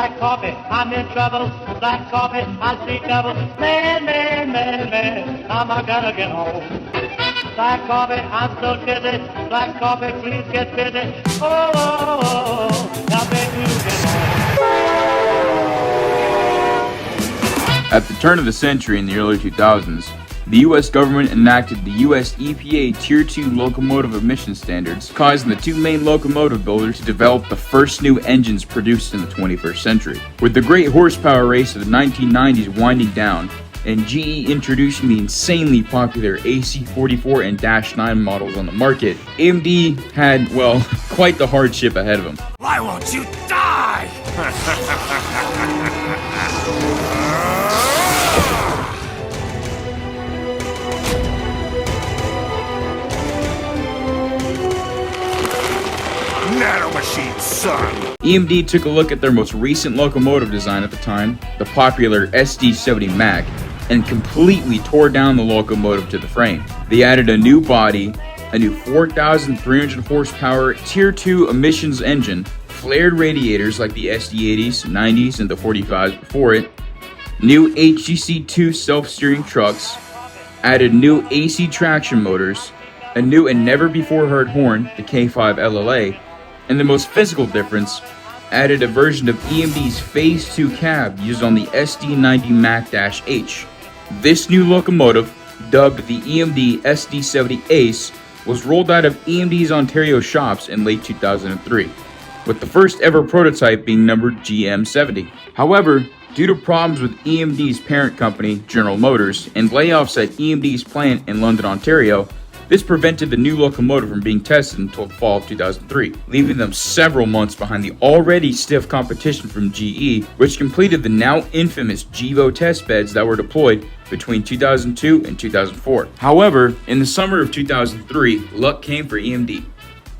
Black coffee, I'm in trouble. Black coffee, I see double. Man, I'm gonna get home. Black coffee, I'm so dizzy. Black coffee, please get busy. Now baby, you get home. At the turn of the century in the early 2000s, the U.S. government enacted the U.S. EPA Tier 2 locomotive emission standards, causing the two main locomotive builders to develop the first new engines produced in the 21st century. With the great horsepower race of the 1990s winding down, and GE introducing the insanely popular AC44 and Dash 9 models on the market, AMD had, well, quite the hardship ahead of them. Why won't you die? Nanomachine, son! AMD took a look at their most recent locomotive design at the time, the popular SD70AH, and completely tore down the locomotive to the frame. They added a new body, a new 4,300 horsepower Tier 2 emissions engine, flared radiators like the SD80s, 90s, and the 45s before it, new HGC2 self-steering trucks, added new AC traction motors, a new and never before heard horn, the K5 LLA, and the most physical difference, added a version of AMD's Phase 2 cab used on the SD70AH. This new locomotive, dubbed the AMD SD70ACe, was rolled out of AMD's Ontario shops in late 2003, with the first ever prototype being numbered GM70. However, due to problems with AMD's parent company, General Motors, and layoffs at AMD's plant in London, Ontario, this prevented the new locomotive from being tested until the fall of 2003, leaving them several months behind the already stiff competition from GE, which completed the now infamous GEVO test beds that were deployed between 2002 and 2004. However, in the summer of 2003, luck came for AMD.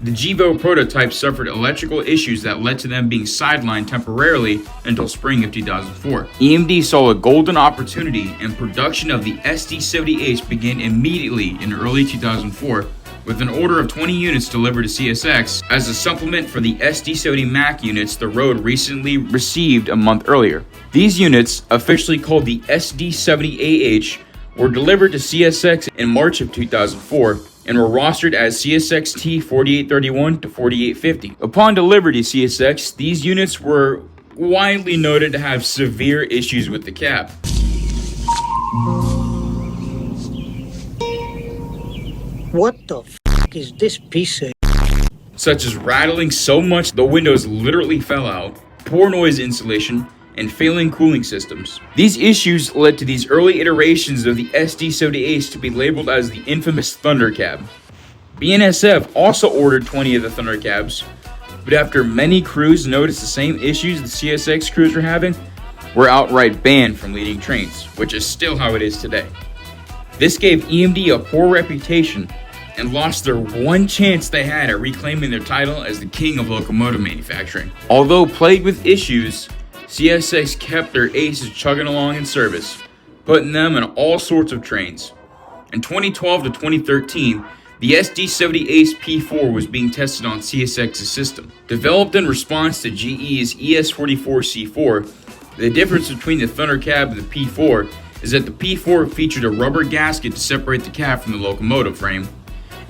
The GEVO prototype suffered electrical issues that led to them being sidelined temporarily until spring of 2004. AMD saw a golden opportunity, and production of the SD70ACe began immediately in early 2004, with an order of 20 units delivered to CSX as a supplement for the SD70AH units the road recently received a month earlier. These units, officially called the SD70AH, were delivered to CSX in March of 2004, and were rostered as CSX T4831 to 4850. Upon delivery to CSX, these units were widely noted to have severe issues with the cab. What the f*** is this piece of such as rattling so much the windows literally fell out, poor noise insulation, and failing cooling systems. These issues led to these early iterations of the SD70ACe to be labeled as the infamous Thunder Cab. BNSF also ordered 20 of the Thunder Cabs, but after many crews noticed the same issues the CSX crews were having, were outright banned from leading trains, which is still how it is today. This gave AMD a poor reputation and lost their one chance they had at reclaiming their title as the king of locomotive manufacturing. Although plagued with issues, CSX kept their aces chugging along in service, putting them in all sorts of trains. In 2012 to 2013, the SD70ACe P4 was being tested on CSX's system. Developed in response to GE's ES44C4, the difference between the Thunder Cab and the P4 is that the P4 featured a rubber gasket to separate the cab from the locomotive frame,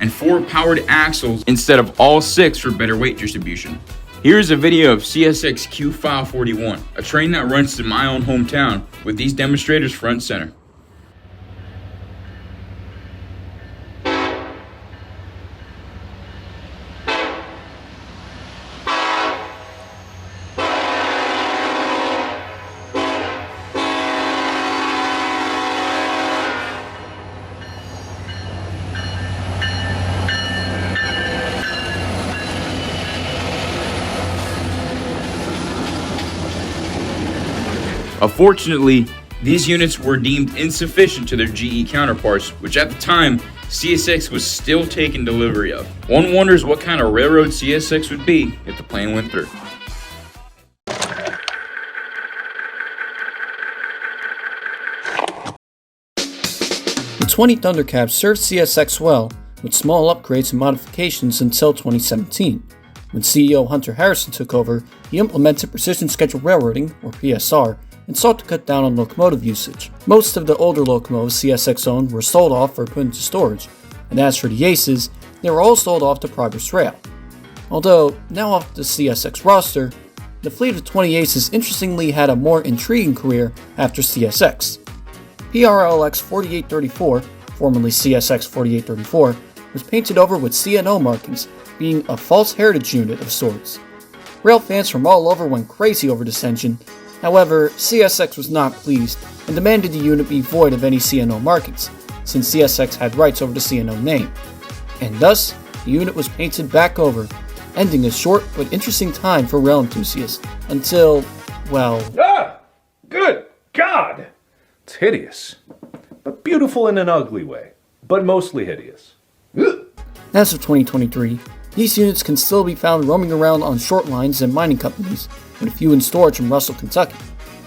and 4 powered axles instead of all 6 for better weight distribution. Here's a video of CSX Q541, a train that runs through my own hometown, with these demonstrators front center. Unfortunately, these units were deemed insufficient to their GE counterparts, which at the time, CSX was still taking delivery of. One wonders what kind of railroad CSX would be if the plan went through. The 20 Thundercabs served CSX well, with small upgrades and modifications until 2017, When CEO Hunter Harrison took over, he implemented precision scheduled railroading, or PSR, and sought to cut down on locomotive usage. Most of the older locomotives CSX owned were sold off or put into storage, and as for the Aces, they were all sold off to Progress Rail. Although, now off the CSX roster, the fleet of 20 Aces interestingly had a more intriguing career after CSX. PRLX 4834, formerly CSX 4834, was painted over with CNO markings, being a false heritage unit of sorts. Rail fans from all over went crazy over this engine. However, CSX was not pleased and demanded the unit be void of any CNO markings, since CSX had rights over the CNO name. And thus, the unit was painted back over, ending a short but interesting time for rail enthusiasts, until, well... Ah! Good God! It's hideous. But beautiful in an ugly way. But mostly hideous. Ugh. As of 2023, these units can still be found roaming around on short lines and mining companies, with a few in storage in Russell, Kentucky.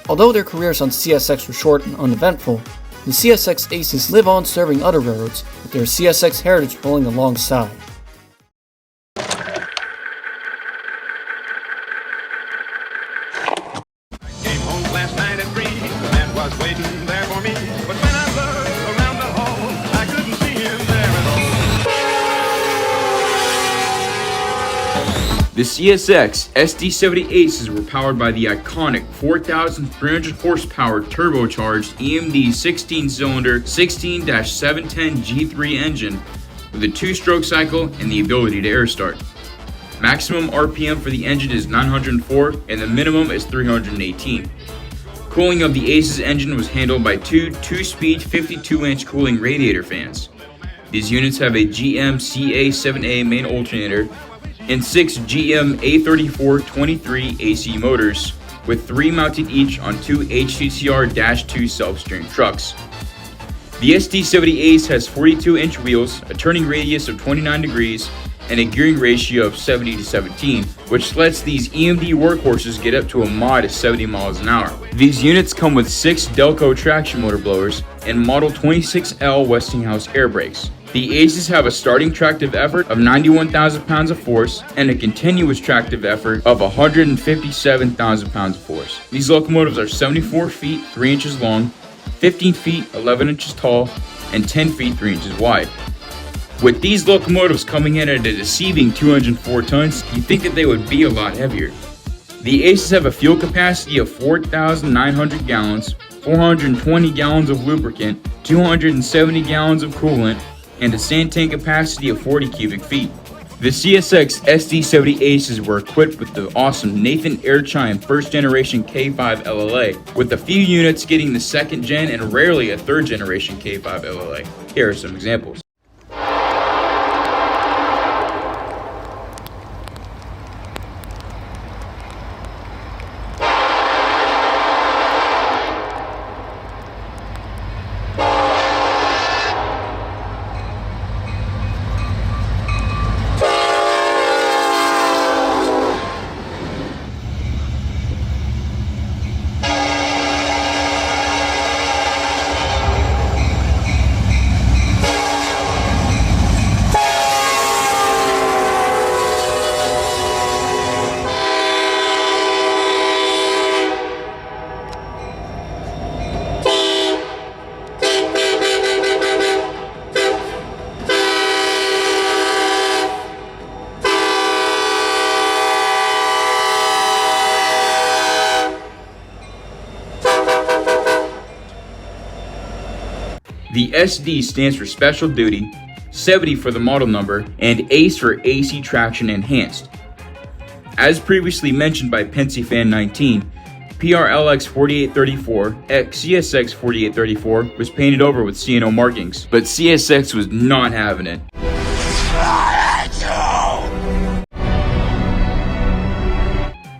Although their careers on CSX were short and uneventful, the CSX Aces live on serving other railroads, with their CSX heritage rolling alongside. Came home last night at 3, the man was waiting there for me. But when I looked around the hall, I couldn't see him there at all. The CSX SD70ACes were powered by the iconic 4,300 horsepower turbocharged EMD 16-cylinder 16-710 G3 engine with a 2-stroke cycle and the ability to air start. Maximum RPM for the engine is 904 and the minimum is 318. Cooling of the Aces engine was handled by two 2-speed 52-inch cooling radiator fans. These units have a GM CA7A main alternator and 6 GM A3423 AC motors, with 3 mounted each on 2 HCCR-2 self-steering trucks. The SD70ACe has 42-inch wheels, a turning radius of 29 degrees, and a gearing ratio of 70-17, which lets these EMD workhorses get up to a modest 70 miles an hour. These units come with 6 Delco traction motor blowers and Model 26L Westinghouse air brakes. The Aces have a starting tractive effort of 91,000 pounds of force and a continuous tractive effort of 157,000 pounds of force. These locomotives are 74 feet 3 inches long, 15 feet 11 inches tall, and 10 feet 3 inches wide. With these locomotives coming in at a deceiving 204 tons, you'd think that they would be a lot heavier. The Aces have a fuel capacity of 4,900 gallons, 420 gallons of lubricant, 270 gallons of coolant, and a sand tank capacity of 40 cubic feet. The CSX SD70ACes were equipped with the awesome Nathan Airchime first generation K5 LLA, with a few units getting the second gen and rarely a third generation K5 LLA. Here are some examples. The SD stands for Special Duty, 70 for the model number, and ACE for AC Traction Enhanced. As previously mentioned by PensyFan19, PRLX 4834, CSX 4834 was painted over with CNO markings, but CSX was not having it.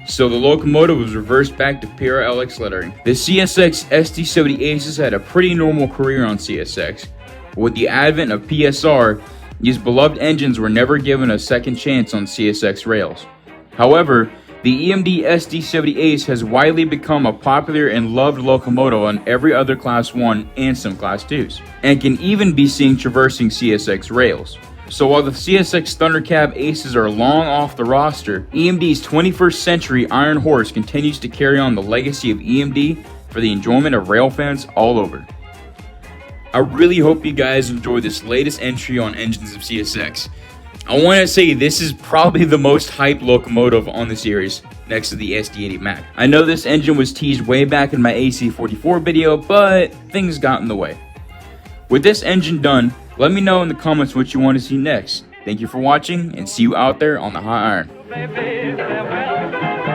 So the locomotive was reversed back to PRLX lettering. The CSX SD70ACes had a pretty normal career on CSX, but with the advent of PSR, these beloved engines were never given a second chance on CSX rails. However, the EMD SD70ACe has widely become a popular and loved locomotive on every other Class 1 and some Class 2s, and can even be seen traversing CSX rails. So while the CSX Thundercab Aces are long off the roster, EMD's 21st century Iron Horse continues to carry on the legacy of EMD for the enjoyment of rail fans all over. I really hope you guys enjoyed this latest entry on engines of CSX. I want to say this is probably the most hyped locomotive on the series, next to the SD80 Mac. I know this engine was teased way back in my AC44 video, but things got in the way. With this engine done, let me know in the comments what you want to see next. Thank you for watching, and see you out there on the hot iron. Baby, farewell.